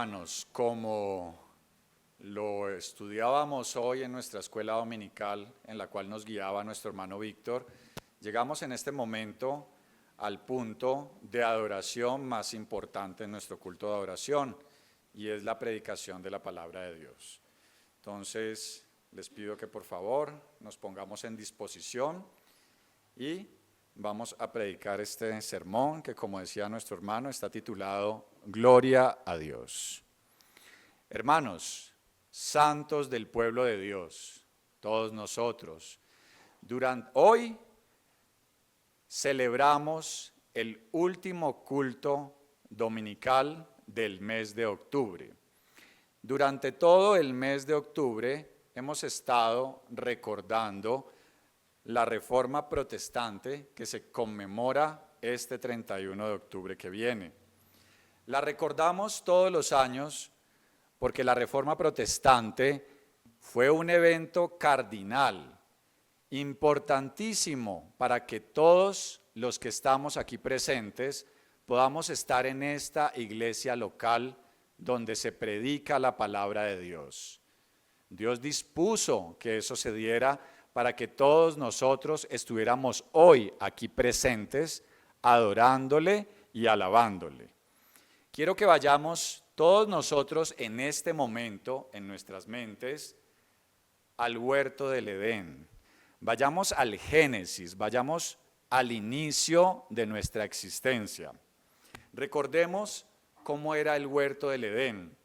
hermanos, como lo estudiábamos hoy en nuestra escuela dominical, en la cual nos guiaba nuestro hermano Víctor, llegamos en este momento al punto de adoración más importante en nuestro culto de adoración, y es la predicación de la palabra de Dios. Entonces, les pido que por favor nos pongamos en disposición y vamos a predicar este sermón que, como decía nuestro hermano, está titulado Gloria a Dios. Hermanos, santos del pueblo de Dios, todos nosotros, hoy celebramos el último culto dominical del mes de octubre. Durante todo el mes de octubre hemos estado recordando la Reforma Protestante que se conmemora este 31 de octubre que viene. La recordamos todos los años porque la Reforma Protestante fue un evento cardinal, importantísimo para que todos los que estamos aquí presentes podamos estar en esta iglesia local donde se predica la palabra de Dios. Dios dispuso que eso se diera para que todos nosotros estuviéramos hoy aquí presentes, adorándole y alabándole. Quiero que vayamos todos nosotros en este momento, en nuestras mentes, al huerto del Edén. Vayamos al Génesis, vayamos al inicio de nuestra existencia. Recordemos cómo era el huerto del Edén.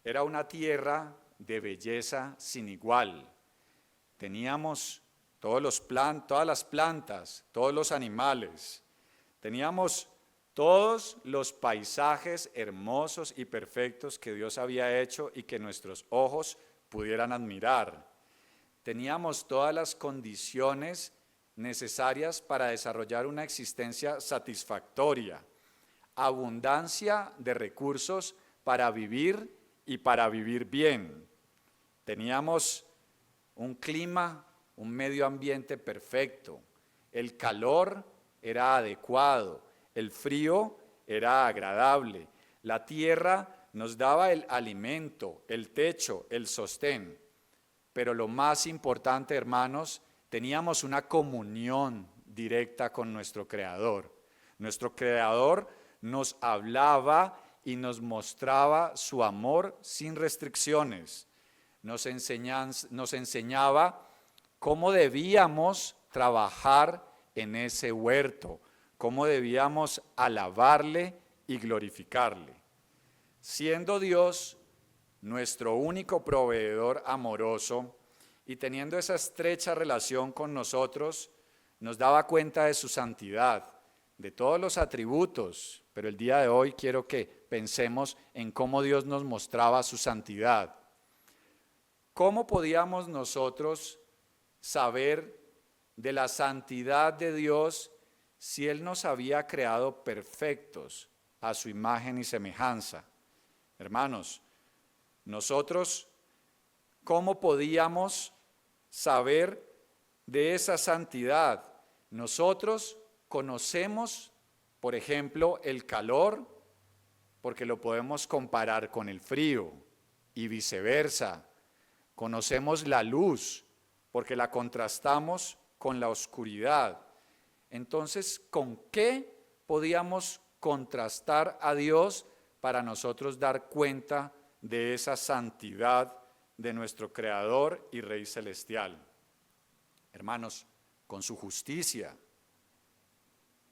Era una tierra de belleza sin igual. Teníamos todas las plantas, todos los animales. Teníamos todos los paisajes hermosos y perfectos que Dios había hecho y que nuestros ojos pudieran admirar. Teníamos todas las condiciones necesarias para desarrollar una existencia satisfactoria, abundancia de recursos para vivir y para vivir bien. Teníamos un clima, un medio ambiente perfecto, el calor era adecuado, el frío era agradable, la tierra nos daba el alimento, el techo, el sostén. Pero lo más importante, hermanos, teníamos una comunión directa con nuestro Creador. Nuestro Creador nos hablaba y nos mostraba su amor sin restricciones. Nos enseñaba cómo debíamos trabajar en ese huerto, cómo debíamos alabarle y glorificarle. Siendo Dios nuestro único proveedor amoroso y teniendo esa estrecha relación con nosotros, nos daba cuenta de su santidad, de todos los atributos, pero el día de hoy quiero que pensemos en cómo Dios nos mostraba su santidad. ¿Cómo podíamos nosotros saber de la santidad de Dios si Él nos había creado perfectos a su imagen y semejanza? Hermanos, nosotros, ¿cómo podíamos saber de esa santidad? Nosotros conocemos, por ejemplo, el calor, porque lo podemos comparar con el frío y viceversa. Conocemos la luz, porque la contrastamos con la oscuridad. Entonces, ¿con qué podíamos contrastar a Dios para nosotros dar cuenta de esa santidad de nuestro Creador y Rey Celestial? Hermanos, con su justicia.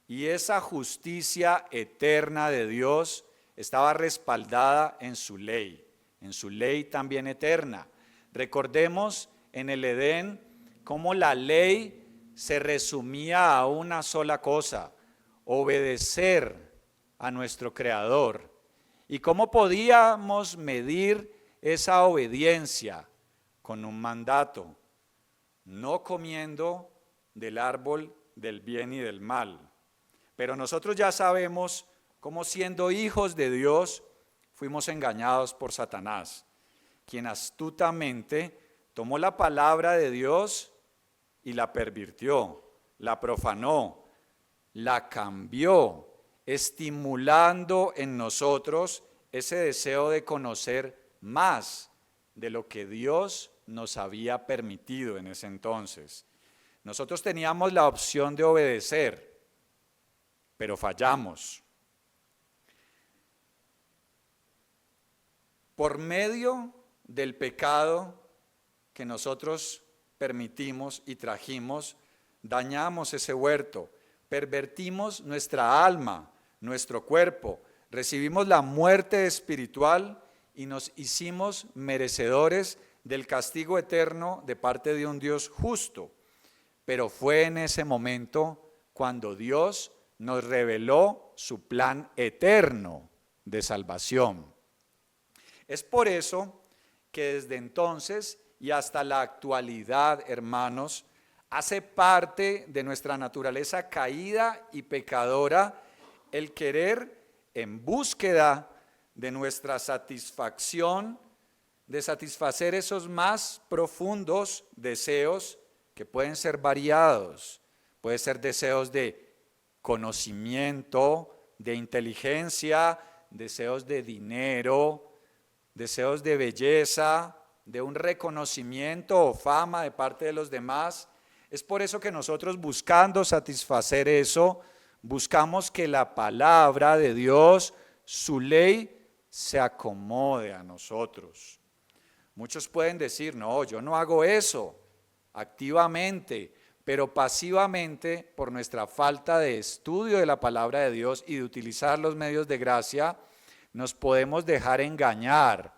Y esa justicia eterna de Dios estaba respaldada en su ley también eterna. Recordemos en el Edén cómo la ley se resumía a una sola cosa: obedecer a nuestro Creador. ¿Y cómo podíamos medir esa obediencia? Con un mandato: no comiendo del árbol del bien y del mal. Pero nosotros ya sabemos cómo, siendo hijos de Dios, fuimos engañados por Satanás, quien astutamente tomó la palabra de Dios y la pervirtió, la profanó, la cambió, estimulando en nosotros ese deseo de conocer más de lo que Dios nos había permitido en ese entonces. Nosotros teníamos la opción de obedecer, pero fallamos. Por medio del pecado que nosotros permitimos y trajimos, dañamos ese huerto, pervertimos nuestra alma, nuestro cuerpo, recibimos la muerte espiritual y nos hicimos merecedores del castigo eterno de parte de un Dios justo. Pero fue en ese momento cuando Dios nos reveló su plan eterno de salvación. Es por eso que desde entonces y hasta la actualidad, hermanos, hace parte de nuestra naturaleza caída y pecadora el querer en búsqueda de nuestra satisfacción, de satisfacer esos más profundos deseos que pueden ser variados. Puede ser deseos de conocimiento, de inteligencia, deseos de dinero, deseos de belleza, de un reconocimiento o fama de parte de los demás. Es por eso que nosotros, buscando satisfacer eso, buscamos que la palabra de Dios, su ley, se acomode a nosotros. Muchos pueden decir, no, yo no hago eso activamente, pero pasivamente, por nuestra falta de estudio de la palabra de Dios y de utilizar los medios de gracia, nos podemos dejar engañar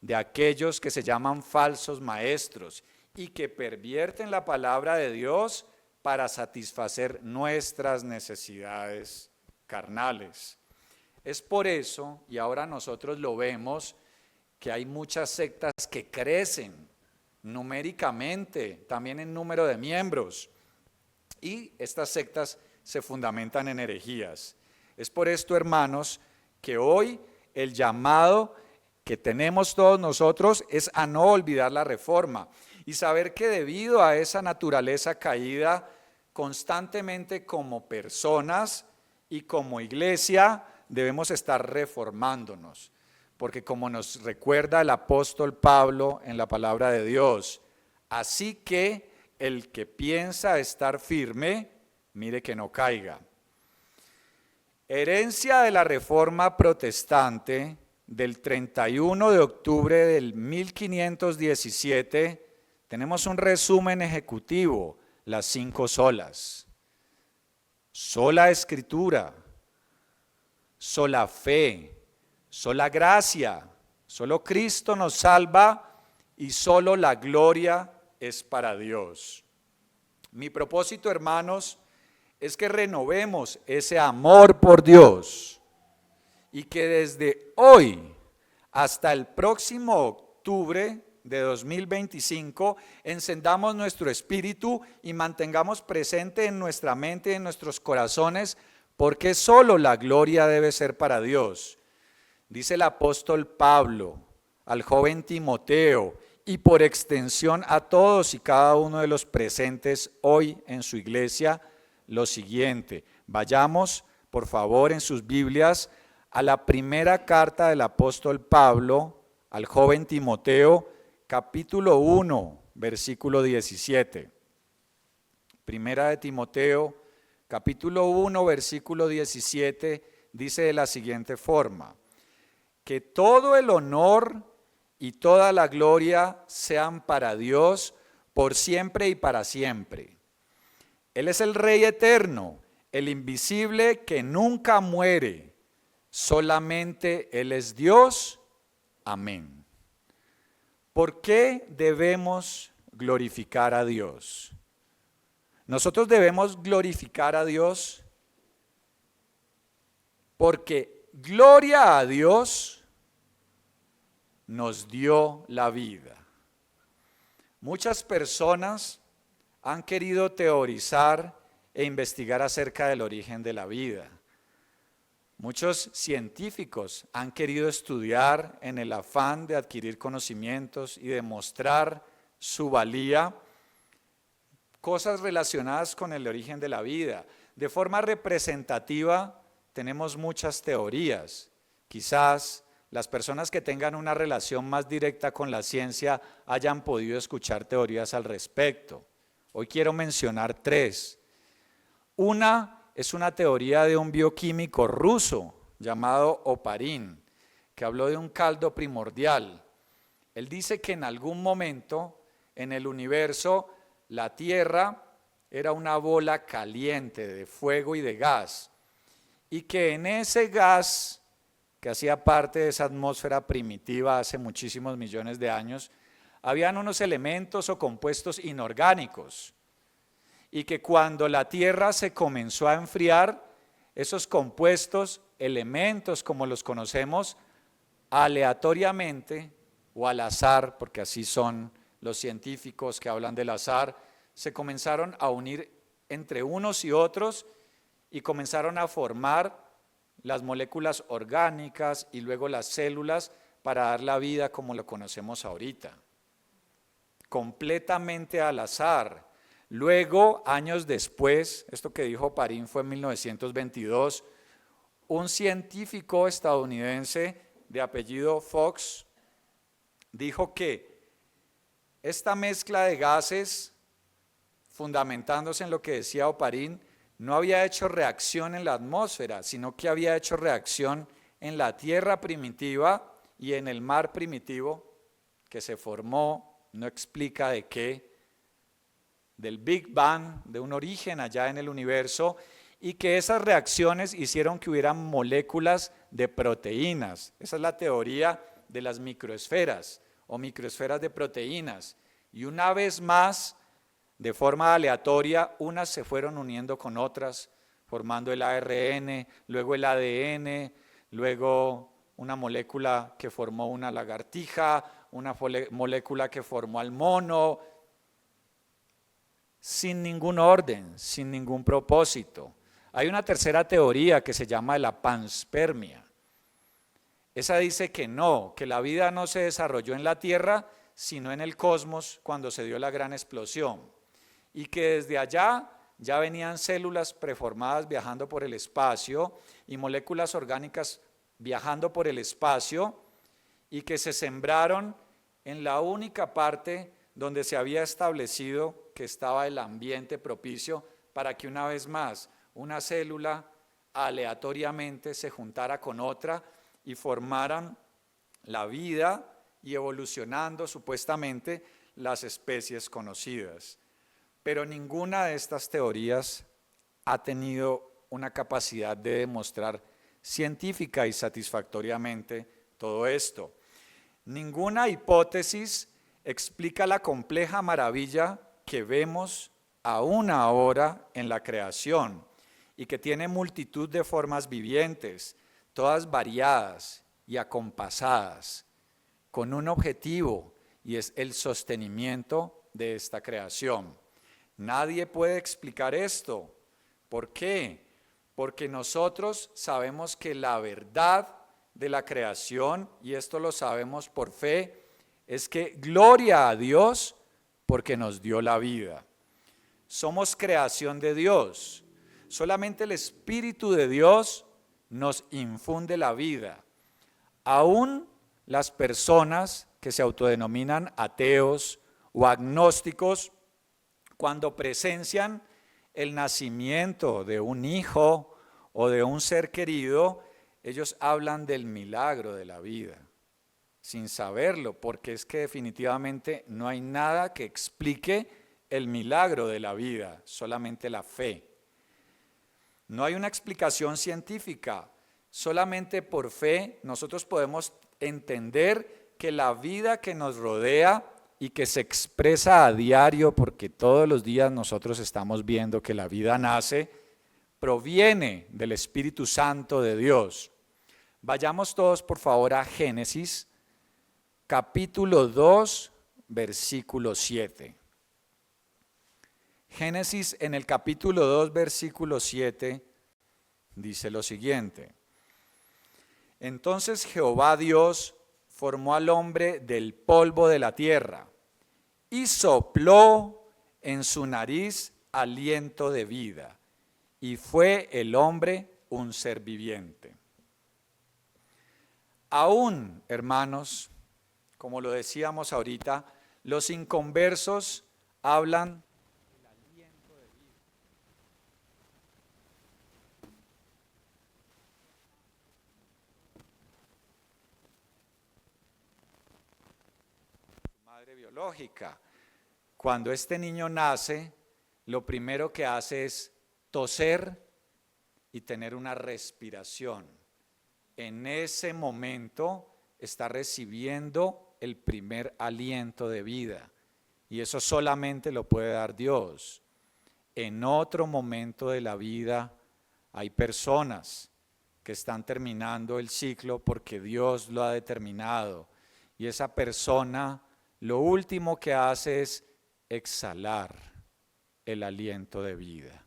de aquellos que se llaman falsos maestros y que pervierten la palabra de Dios para satisfacer nuestras necesidades carnales. Es por eso, y ahora nosotros lo vemos, que hay muchas sectas que crecen numéricamente, también en número de miembros, y estas sectas se fundamentan en herejías. Es por esto, hermanos, que hoy el llamado que tenemos todos nosotros es a no olvidar la reforma y saber que debido a esa naturaleza caída, constantemente como personas y como iglesia debemos estar reformándonos, porque como nos recuerda el apóstol Pablo en la palabra de Dios, así que el que piensa estar firme, mire que no caiga. Herencia de la Reforma Protestante del 31 de octubre del 1517, tenemos un resumen ejecutivo, las 5 solas. Sola Escritura, sola fe, sola gracia, solo Cristo nos salva y solo la gloria es para Dios. Mi propósito, hermanos, es que renovemos ese amor por Dios y que desde hoy hasta el próximo octubre de 2025 encendamos nuestro espíritu y mantengamos presente en nuestra mente y en nuestros corazones porque solo la gloria debe ser para Dios. Dice el apóstol Pablo al joven Timoteo y por extensión a todos y cada uno de los presentes hoy en su iglesia lo siguiente. Vayamos por favor en sus Biblias a la primera carta del apóstol Pablo al joven Timoteo, capítulo 1, versículo 17. Primera de Timoteo, capítulo 1, versículo 17, dice de la siguiente forma: que todo el honor y toda la gloria sean para Dios por siempre y para siempre. Él es el Rey eterno, el invisible que nunca muere. Solamente Él es Dios. Amén. ¿Por qué debemos glorificar a Dios? Nosotros debemos glorificar a Dios porque gloria a Dios nos dio la vida. Muchas personas han querido teorizar e investigar acerca del origen de la vida. Muchos científicos han querido estudiar en el afán de adquirir conocimientos y demostrar su valía cosas relacionadas con el origen de la vida. De forma representativa tenemos muchas teorías. Quizás las personas que tengan una relación más directa con la ciencia hayan podido escuchar teorías al respecto. Hoy quiero mencionar 3. Una es una teoría de un bioquímico ruso llamado Oparin, que habló de un caldo primordial. Él dice que en algún momento en el universo la Tierra era una bola caliente de fuego y de gas, y que en ese gas, que hacía parte de esa atmósfera primitiva hace muchísimos millones de años, habían unos elementos o compuestos inorgánicos, y que cuando la Tierra se comenzó a enfriar, esos compuestos, elementos como los conocemos, aleatoriamente o al azar, porque así son los científicos que hablan del azar, se comenzaron a unir entre unos y otros y comenzaron a formar las moléculas orgánicas y luego las células para dar la vida como lo conocemos ahorita. Completamente al azar. Luego, años después, esto que dijo Oparin fue en 1922, un científico estadounidense de apellido Fox dijo que esta mezcla de gases, fundamentándose en lo que decía Oparin, no había hecho reacción en la atmósfera, sino que había hecho reacción en la Tierra primitiva y en el mar primitivo que se formó, no explica de qué, del Big Bang, de un origen allá en el universo, y que esas reacciones hicieron que hubieran moléculas de proteínas. Esa es la teoría de las microesferas o microesferas de proteínas. Y una vez más, de forma aleatoria, unas se fueron uniendo con otras, formando el ARN, luego el ADN, luego una molécula que formó una lagartija, una molécula que formó al mono, sin ningún orden, sin ningún propósito. Hay una tercera teoría que se llama la panspermia. Esa dice que no, que la vida no se desarrolló en la Tierra, sino en el cosmos cuando se dio la gran explosión. Y que desde allá ya venían células preformadas viajando por el espacio y moléculas orgánicas viajando por el espacio y que se sembraron en la única parte donde se había establecido que estaba el ambiente propicio para que una vez más una célula aleatoriamente se juntara con otra y formaran la vida y evolucionando supuestamente las especies conocidas. Pero ninguna de estas teorías ha tenido una capacidad de demostrar científica y satisfactoriamente todo esto. Ninguna hipótesis explica la compleja maravilla que vemos aún ahora en la creación y que tiene multitud de formas vivientes, todas variadas y acompasadas, con un objetivo, y es el sostenimiento de esta creación. Nadie puede explicar esto. ¿Por qué? Porque nosotros sabemos que la verdad de la creación, y esto lo sabemos por fe, es que gloria a Dios porque nos dio la vida. Somos creación de Dios. Solamente el Espíritu de Dios nos infunde la vida. Aún las personas que se autodenominan ateos o agnósticos, cuando presencian el nacimiento de un hijo o de un ser querido, ellos hablan del milagro de la vida, sin saberlo, porque es que definitivamente no hay nada que explique el milagro de la vida, solamente la fe. No hay una explicación científica, solamente por fe nosotros podemos entender que la vida que nos rodea y que se expresa a diario, porque todos los días nosotros estamos viendo que la vida nace, proviene del Espíritu Santo de Dios. Vayamos todos por favor a Génesis, capítulo 2, versículo 7. Génesis en el capítulo 2, versículo 7, dice lo siguiente: Entonces Jehová Dios formó al hombre del polvo de la tierra y sopló en su nariz aliento de vida, y fue el hombre un ser viviente. Aún, hermanos, como lo decíamos ahorita, los inconversos hablan del aliento de vida. Su madre biológica. Cuando este niño nace, lo primero que hace es toser y tener una respiración. En ese momento está recibiendo el primer aliento de vida y eso solamente lo puede dar Dios. En otro momento de la vida hay personas que están terminando el ciclo porque Dios lo ha determinado y esa persona lo último que hace es exhalar el aliento de vida.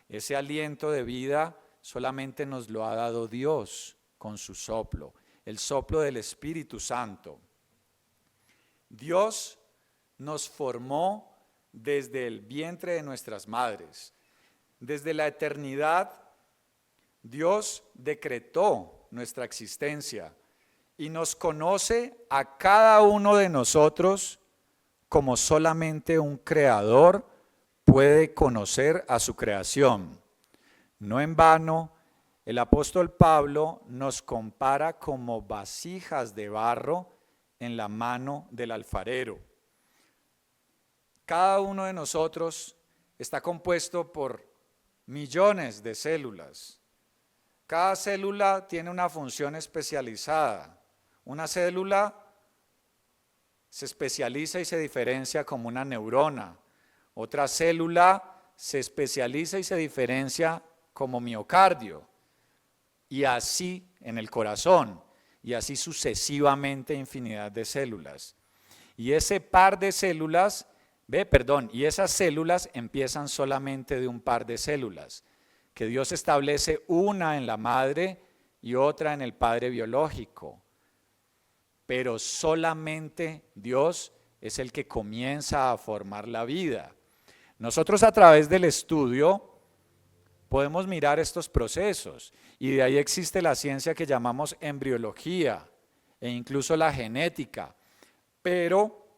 Ese aliento de vida solamente nos lo ha dado Dios con su soplo, el soplo del Espíritu Santo. Dios nos formó desde el vientre de nuestras madres. Desde la eternidad, Dios decretó nuestra existencia y nos conoce a cada uno de nosotros como solamente un creador puede conocer a su creación. No en vano, el apóstol Pablo nos compara como vasijas de barro en la mano del alfarero. Cada uno de nosotros está compuesto por millones de células. Cada célula tiene una función especializada. Una célula se especializa y se diferencia como una neurona. Otra célula se especializa y se diferencia como miocardio. Y así en el corazón. Y así sucesivamente infinidad de células. Y ese par de células, y esas células empiezan solamente de un par de células. Que Dios establece una en la madre y otra en el padre biológico. Pero solamente Dios es el que comienza a formar la vida. Nosotros a través del estudio podemos mirar estos procesos y de ahí existe la ciencia que llamamos embriología e incluso la genética. Pero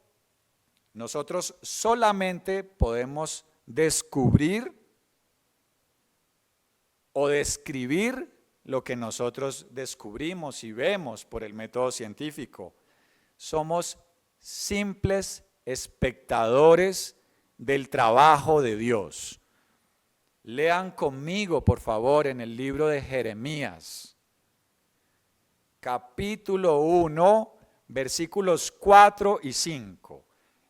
nosotros solamente podemos descubrir o describir lo que nosotros descubrimos y vemos por el método científico. Somos simples espectadores del trabajo de Dios. Lean conmigo, por favor, en el libro de Jeremías, capítulo 1, versículos 4 y 5.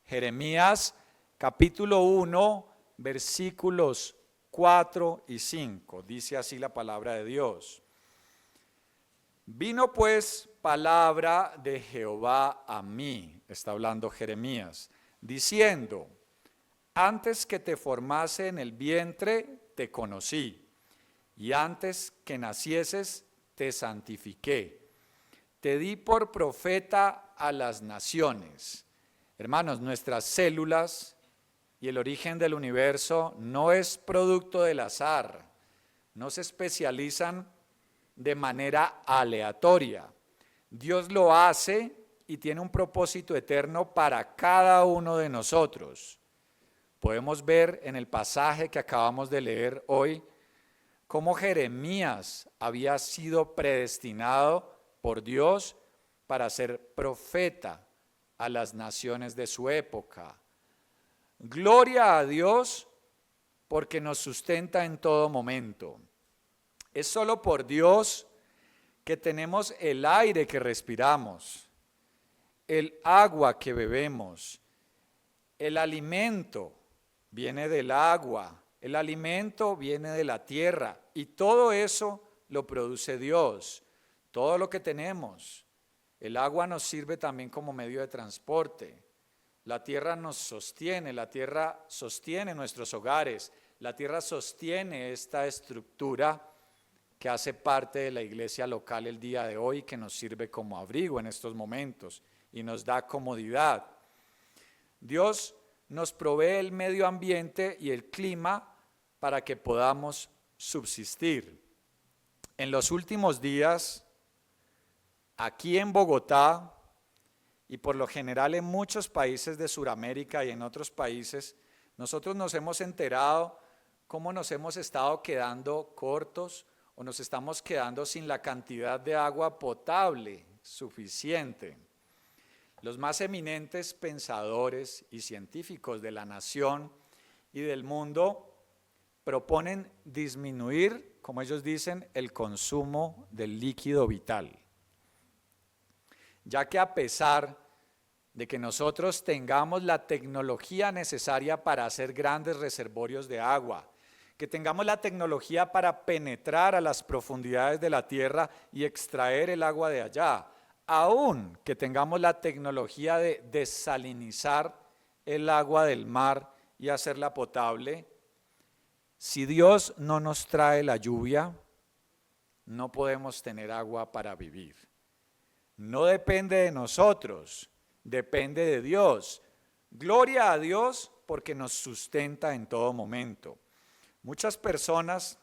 Jeremías, capítulo 1, versículos 4 y 5. Dice así la palabra de Dios. Vino pues palabra de Jehová a mí, está hablando Jeremías, diciendo: antes que te formase en el vientre, te conocí, y antes que nacieses, te santifiqué. Te di por profeta a las naciones. Hermanos, nuestras células y el origen del universo no es producto del azar, no se especializan de manera aleatoria. Dios lo hace y tiene un propósito eterno para cada uno de nosotros. Podemos ver en el pasaje que acabamos de leer hoy cómo Jeremías había sido predestinado por Dios para ser profeta a las naciones de su época. Gloria a Dios porque nos sustenta en todo momento. Es solo por Dios que tenemos el aire que respiramos, el agua que bebemos, el alimento viene del agua, el alimento viene de la tierra y todo eso lo produce Dios, todo lo que tenemos. El agua nos sirve también como medio de transporte, la tierra nos sostiene, la tierra sostiene nuestros hogares, la tierra sostiene esta estructura que hace parte de la iglesia local el día de hoy, que nos sirve como abrigo en estos momentos y nos da comodidad. Dios nos provee el medio ambiente y el clima para que podamos subsistir. En los últimos días Aquí en Bogotá, y por lo general en muchos países de Sudamérica y en otros países, nosotros nos hemos enterado cómo nos hemos estado quedando cortos o nos estamos quedando sin la cantidad de agua potable suficiente. Los más eminentes pensadores y científicos de la nación y del mundo proponen disminuir, como ellos dicen, el consumo del líquido vital, ya que a pesar de que nosotros tengamos la tecnología necesaria para hacer grandes reservorios de agua, que tengamos la tecnología para penetrar a las profundidades de la tierra y extraer el agua de allá, aún que tengamos la tecnología de desalinizar el agua del mar y hacerla potable, si Dios no nos trae la lluvia, no podemos tener agua para vivir. No depende de nosotros, depende de Dios. Gloria a Dios porque nos sustenta en todo momento. Muchas personas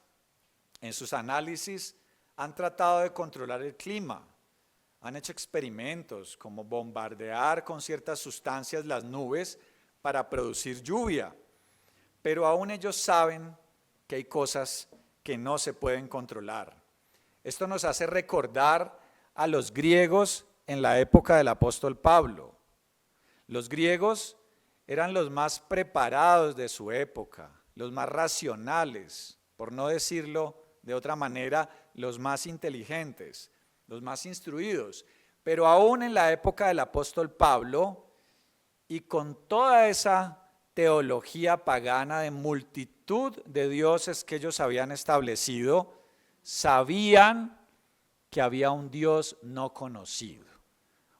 en sus análisis han tratado de controlar el clima. Han hecho experimentos como bombardear con ciertas sustancias las nubes para producir lluvia. Pero aún ellos saben que hay cosas que no se pueden controlar. Esto nos hace recordar a los griegos en la época del apóstol Pablo. Los griegos eran los más preparados de su época, los más racionales, por no decirlo de otra manera, los más inteligentes, los más instruidos. Pero aún en la época del apóstol Pablo, y con toda esa teología pagana de multitud de dioses que ellos habían establecido, sabían que había un Dios no conocido,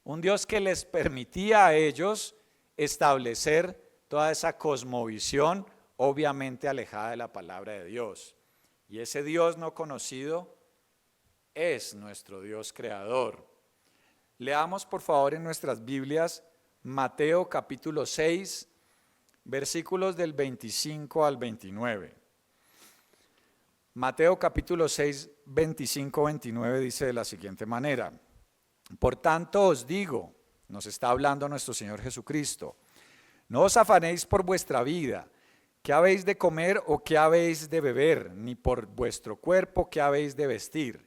un Dios que les permitía a ellos establecer toda esa cosmovisión, obviamente alejada de la palabra de Dios. Y ese Dios no conocido es nuestro Dios creador. Leamos por favor en nuestras Biblias Mateo capítulo 6, versículos del 25 al 29. Mateo capítulo 6, 25-29 dice de la siguiente manera: por tanto os digo, nos está hablando nuestro Señor Jesucristo, no os afanéis por vuestra vida, qué habéis de comer o qué habéis de beber, ni por vuestro cuerpo qué habéis de vestir.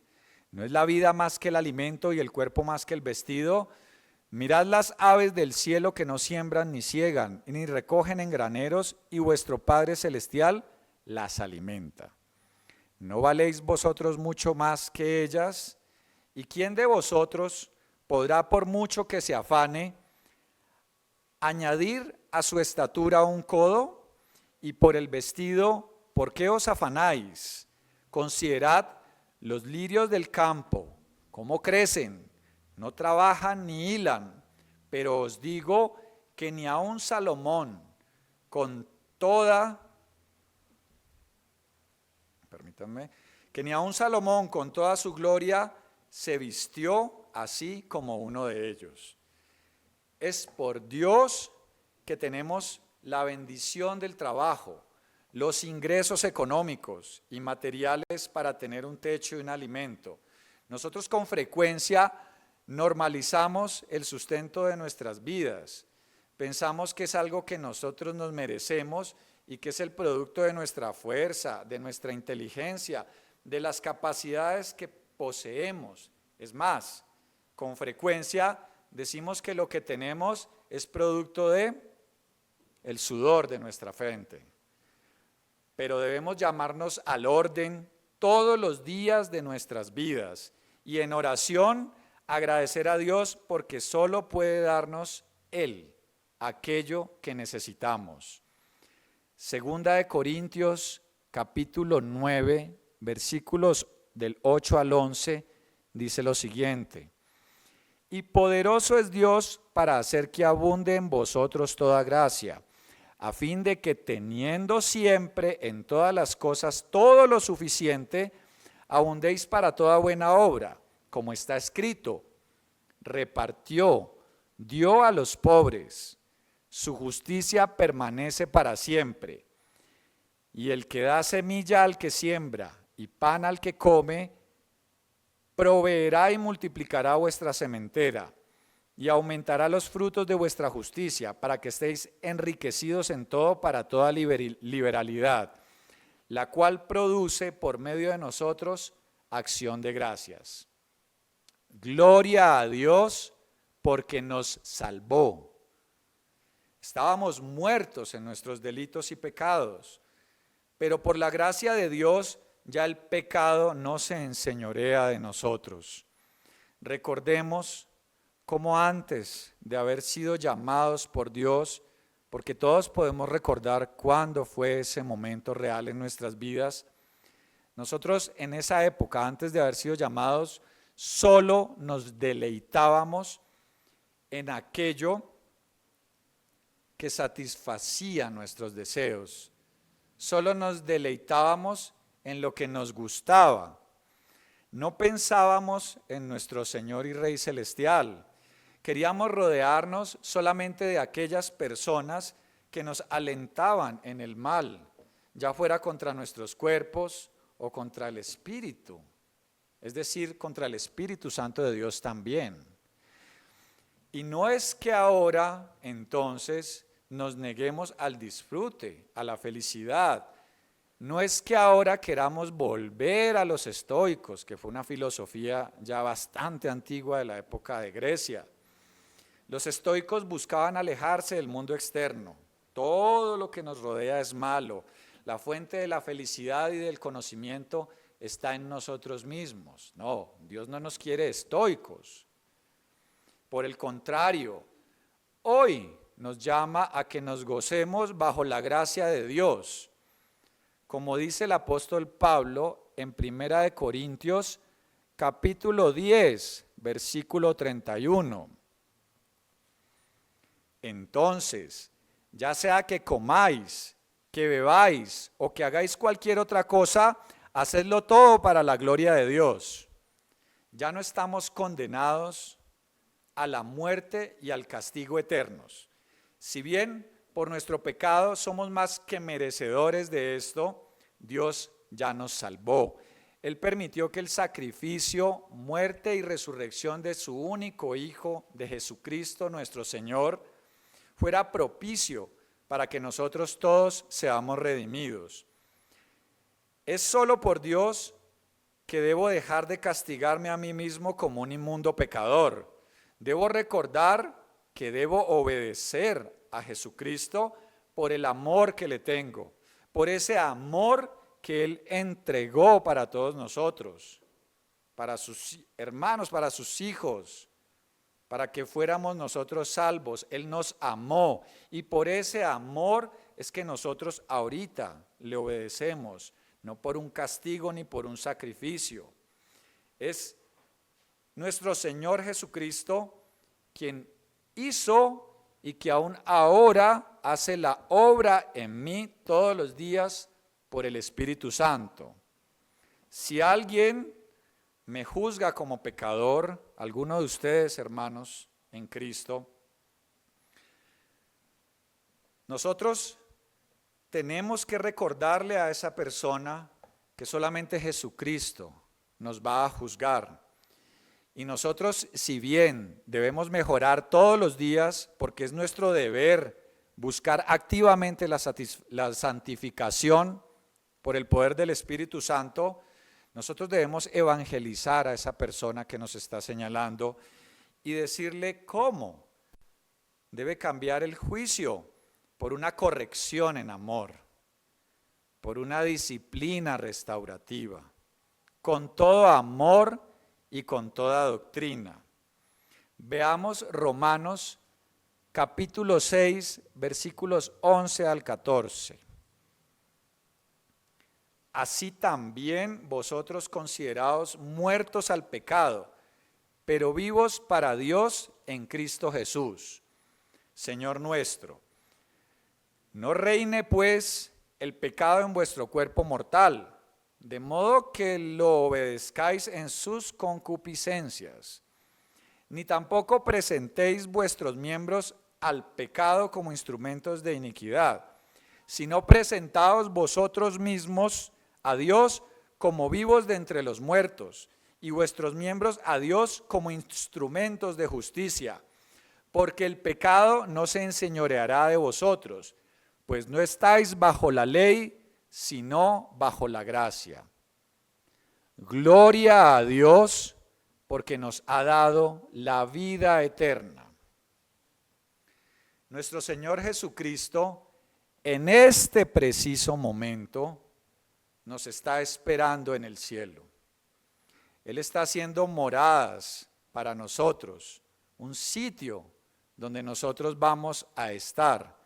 ¿No es la vida más que el alimento y el cuerpo más que el vestido? Mirad las aves del cielo que no siembran ni siegan, ni recogen en graneros, y vuestro Padre Celestial las alimenta. ¿No valéis vosotros mucho más que ellas? ¿Y quién de vosotros podrá, por mucho que se afane, añadir a su estatura un codo? Y por el vestido, ¿por qué os afanáis? Considerad los lirios del campo, cómo crecen, no trabajan ni hilan, pero os digo que ni aun Salomón con toda su gloria se vistió así como uno de ellos. Es por Dios que tenemos la bendición del trabajo, los ingresos económicos y materiales para tener un techo y un alimento. Nosotros con frecuencia normalizamos el sustento de nuestras vidas. Pensamos que es algo que nosotros nos merecemos y que es el producto de nuestra fuerza, de nuestra inteligencia, de las capacidades que poseemos. Es más, con frecuencia decimos que lo que tenemos es producto de el sudor de nuestra frente. Pero debemos llamarnos al orden todos los días de nuestras vidas y en oración agradecer a Dios porque solo puede darnos Él aquello que necesitamos. Segunda de Corintios capítulo 9, versículos del 8 al 11, dice lo siguiente: y poderoso es Dios para hacer que abunde en vosotros toda gracia, a fin de que teniendo siempre en todas las cosas todo lo suficiente, abundéis para toda buena obra, como está escrito: repartió, dio a los pobres, su justicia permanece para siempre. Y el que da semilla al que siembra y pan al que come, proveerá y multiplicará vuestra sementera y aumentará los frutos de vuestra justicia, para que estéis enriquecidos en todo para toda liberalidad, la cual produce por medio de nosotros acción de gracias. Gloria a Dios porque nos salvó. Estábamos muertos en nuestros delitos y pecados, pero por la gracia de Dios ya el pecado no se enseñorea de nosotros. Recordemos cómo antes de haber sido llamados por Dios, porque todos podemos recordar cuándo fue ese momento real en nuestras vidas, nosotros en esa época, antes de haber sido llamados, solo nos deleitábamos en aquello que satisfacía nuestros deseos. Solo nos deleitábamos en lo que nos gustaba. No pensábamos en nuestro Señor y Rey Celestial. Queríamos rodearnos solamente de aquellas personas que nos alentaban en el mal, ya fuera contra nuestros cuerpos o contra el Espíritu, es decir, contra el Espíritu Santo de Dios también. Y no es que ahora entonces nos neguemos al disfrute, a la felicidad. No es que ahora queramos volver a los estoicos, que fue una filosofía ya bastante antigua de la época de Grecia. Los estoicos buscaban alejarse del mundo externo. Todo lo que nos rodea es malo. La fuente de la felicidad y del conocimiento está en nosotros mismos. No, Dios no nos quiere estoicos. Por el contrario, hoy nos llama a que nos gocemos bajo la gracia de Dios. Como dice el apóstol Pablo en 1 Corintios capítulo 10, versículo 31. Entonces, ya sea que comáis, que bebáis o que hagáis cualquier otra cosa, hacedlo todo para la gloria de Dios. Ya no estamos condenados a la muerte y al castigo eternos. Si bien por nuestro pecado somos más que merecedores de esto, Dios ya nos salvó. Él permitió que el sacrificio, muerte y resurrección de su único Hijo, de Jesucristo nuestro Señor, fuera propicio para que nosotros todos seamos redimidos. Es solo por Dios que debo dejar de castigarme a mí mismo como un inmundo pecador. Debo recordar que debo obedecer a Jesucristo por el amor que le tengo, por ese amor que Él entregó para todos nosotros, para sus hermanos, para sus hijos, para que fuéramos nosotros salvos. Él nos amó y por ese amor es que nosotros ahorita le obedecemos, no por un castigo ni por un sacrificio. Es nuestro Señor Jesucristo quien hizo y que aún ahora hace la obra en mí todos los días por el Espíritu Santo. Si alguien me juzga como pecador, alguno de ustedes, hermanos, en Cristo, nosotros tenemos que recordarle a esa persona que solamente Jesucristo nos va a juzgar. Y nosotros, si bien debemos mejorar todos los días, porque es nuestro deber buscar activamente la santificación por el poder del Espíritu Santo, nosotros debemos evangelizar a esa persona que nos está señalando y decirle cómo debe cambiar el juicio por una corrección en amor, por una disciplina restaurativa, con todo amor y con toda doctrina. Veamos Romanos capítulo 6, versículos 11 al 14. Así también vosotros consideraos muertos al pecado, pero vivos para Dios en Cristo Jesús, Señor nuestro. No reine pues el pecado en vuestro cuerpo mortal, de modo que lo obedezcáis en sus concupiscencias, ni tampoco presentéis vuestros miembros al pecado como instrumentos de iniquidad, sino presentaos vosotros mismos a Dios como vivos de entre los muertos, y vuestros miembros a Dios como instrumentos de justicia, porque el pecado no se enseñoreará de vosotros, pues no estáis bajo la ley, sino bajo la gracia. Gloria a Dios, porque nos ha dado la vida eterna. Nuestro Señor Jesucristo, en este preciso momento, nos está esperando en el cielo. Él está haciendo moradas para nosotros, un sitio donde nosotros vamos a estar.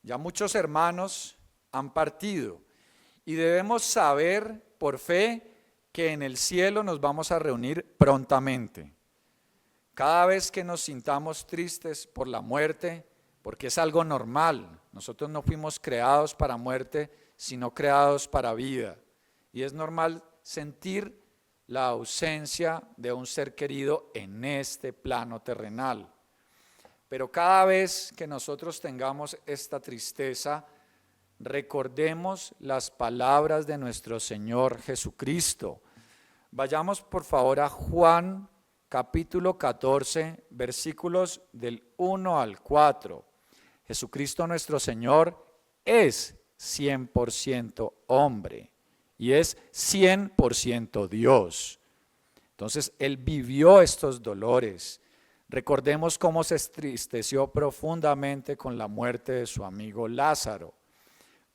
Ya muchos hermanos han partido y debemos saber por fe que en el cielo nos vamos a reunir prontamente. Cada vez que nos sintamos tristes por la muerte, porque es algo normal, nosotros no fuimos creados para muerte, sino creados para vida. Y es normal sentir la ausencia de un ser querido en este plano terrenal. Pero cada vez que nosotros tengamos esta tristeza, recordemos las palabras de nuestro Señor Jesucristo. Vayamos por favor a Juan capítulo 14, versículos del 1 al 4. Jesucristo nuestro Señor es 100% hombre y es 100% Dios. Entonces Él vivió estos dolores. Recordemos cómo se entristeció profundamente con la muerte de su amigo Lázaro.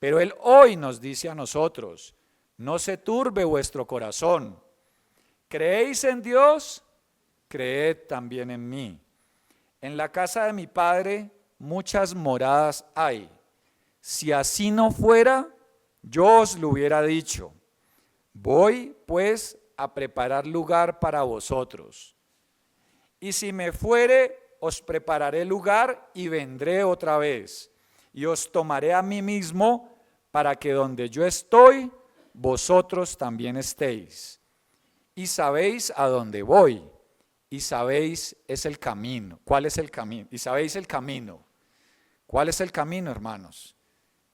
Pero Él hoy nos dice a nosotros, no se turbe vuestro corazón. ¿Creéis en Dios? Creed también en mí. En la casa de mi Padre muchas moradas hay. Si así no fuera, yo os lo hubiera dicho. Voy pues a preparar lugar para vosotros. Y si me fuere, os prepararé lugar y vendré otra vez. Y os tomaré a mí mismo para que donde yo estoy, vosotros también estéis. Y sabéis a dónde voy. Y sabéis es el camino. ¿Cuál es el camino? Y sabéis el camino. ¿Cuál es el camino, hermanos?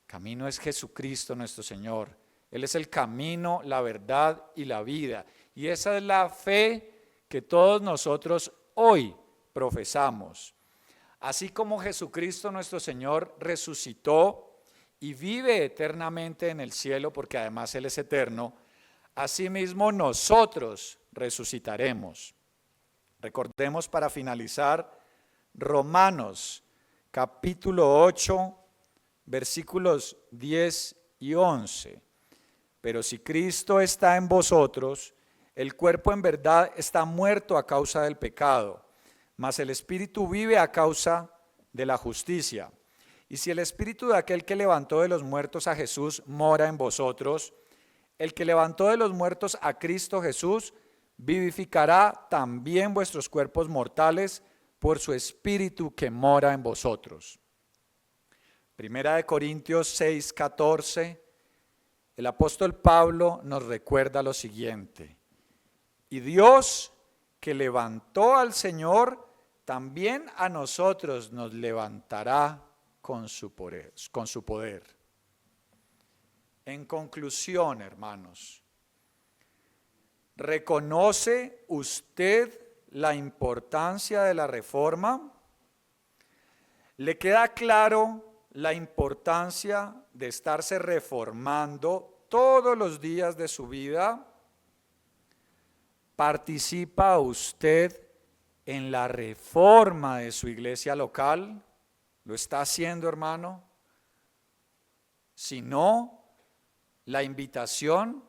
El camino es Jesucristo nuestro Señor. Él es el camino, la verdad y la vida. Y esa es la fe que todos nosotros hoy profesamos. Así como Jesucristo nuestro Señor resucitó y vive eternamente en el cielo, porque además Él es eterno, asimismo nosotros resucitaremos. Recordemos para finalizar Romanos capítulo 8, versículos 10 y 11. Pero si Cristo está en vosotros, el cuerpo en verdad está muerto a causa del pecado, mas el espíritu vive a causa de la justicia. Y si el espíritu de aquel que levantó de los muertos a Jesús mora en vosotros, el que levantó de los muertos a Cristo Jesús vivificará también vuestros cuerpos mortales por su espíritu que mora en vosotros. Primera de Corintios 6, 14, el apóstol Pablo nos recuerda lo siguiente: y Dios que levantó al Señor, también a nosotros nos levantará con su poder. En conclusión, hermanos, ¿reconoce usted la importancia de la reforma? ¿Le queda claro la importancia de estarse reformando todos los días de su vida? ¿Participa usted en la reforma de su iglesia local? ¿Lo está haciendo, hermano? Si no, la invitación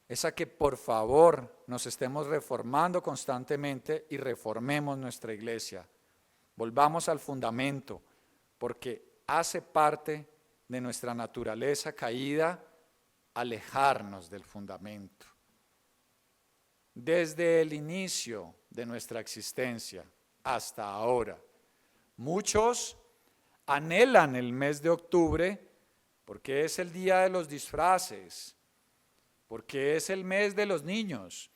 es a que por favor nos estemos reformando constantemente y reformemos nuestra iglesia. Volvamos al fundamento, porque hace parte de nuestra naturaleza caída alejarnos del fundamento. Desde el inicio de nuestra existencia hasta ahora, muchos anhelan el mes de octubre porque es el día de los disfraces, porque es el mes de los niños,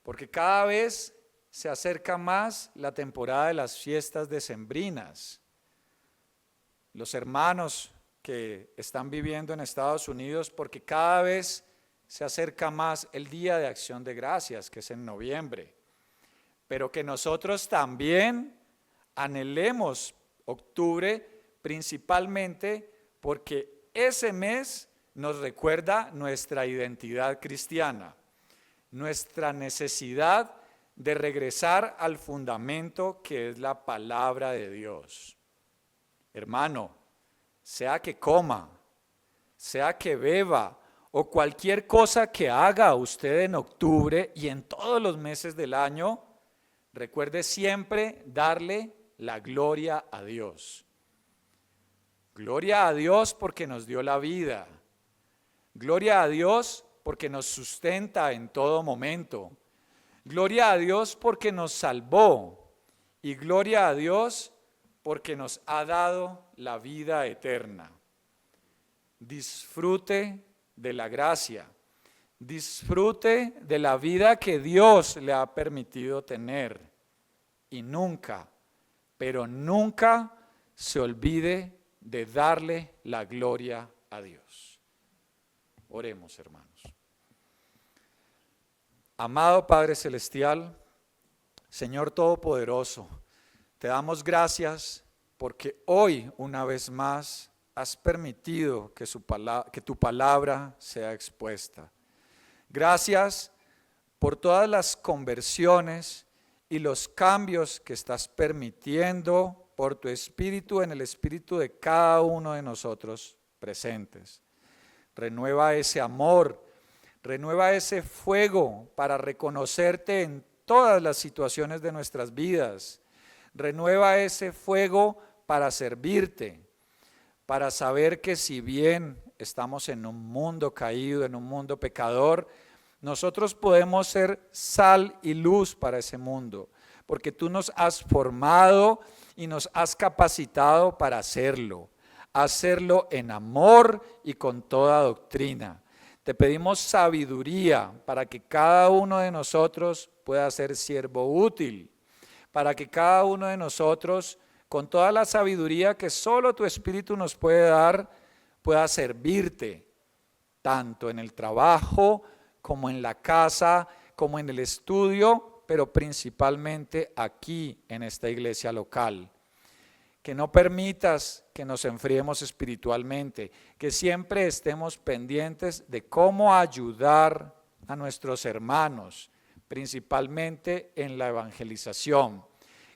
porque cada vez se acerca más la temporada de las fiestas decembrinas. Los hermanos que están viviendo en Estados Unidos, porque cada vez se acerca más el Día de Acción de Gracias, que es en noviembre, pero que nosotros también anhelemos octubre principalmente porque ese mes nos recuerda nuestra identidad cristiana, nuestra necesidad de regresar al fundamento que es la palabra de Dios. Hermano, sea que coma, sea que beba o cualquier cosa que haga usted en octubre y en todos los meses del año, recuerde siempre darle la gloria a Dios. Gloria a Dios porque nos dio la vida. Gloria a Dios porque nos sustenta en todo momento. Gloria a Dios porque nos salvó. Y gloria a Dios porque nos ha dado la vida eterna. Disfrute de la gracia. Disfrute de la vida que Dios le ha permitido tener. Y nunca, pero nunca se olvide de darle la gloria a Dios. Oremos, hermanos. Amado Padre Celestial, Señor Todopoderoso, te damos gracias porque hoy una vez más has permitido que tu palabra sea expuesta. Gracias por todas las conversiones y los cambios que estás permitiendo por tu espíritu en el espíritu de cada uno de nosotros presentes. Renueva ese amor, renueva ese fuego para reconocerte en todas las situaciones de nuestras vidas. Renueva ese fuego para servirte, para saber que si bien estamos en un mundo caído, en un mundo pecador, nosotros podemos ser sal y luz para ese mundo, porque tú nos has formado y nos has capacitado para hacerlo en amor y con toda doctrina. Te pedimos sabiduría para que cada uno de nosotros pueda ser siervo útil, para que cada uno de nosotros, con toda la sabiduría que solo tu Espíritu nos puede dar, pueda servirte, tanto en el trabajo, como en la casa, como en el estudio, pero principalmente aquí en esta iglesia local. Que no permitas que nos enfriemos espiritualmente, que siempre estemos pendientes de cómo ayudar a nuestros hermanos, principalmente en la evangelización.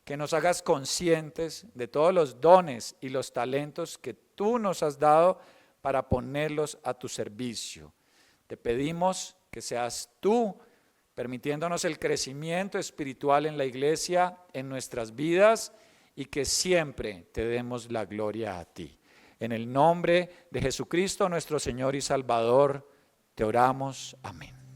Que nos hagas conscientes de todos los dones y los talentos que tú nos has dado para ponerlos a tu servicio. Te pedimos que seas tú permitiéndonos el crecimiento espiritual en la iglesia, en nuestras vidas, y que siempre te demos la gloria a ti. En el nombre de Jesucristo, nuestro Señor y Salvador, te oramos. Amén.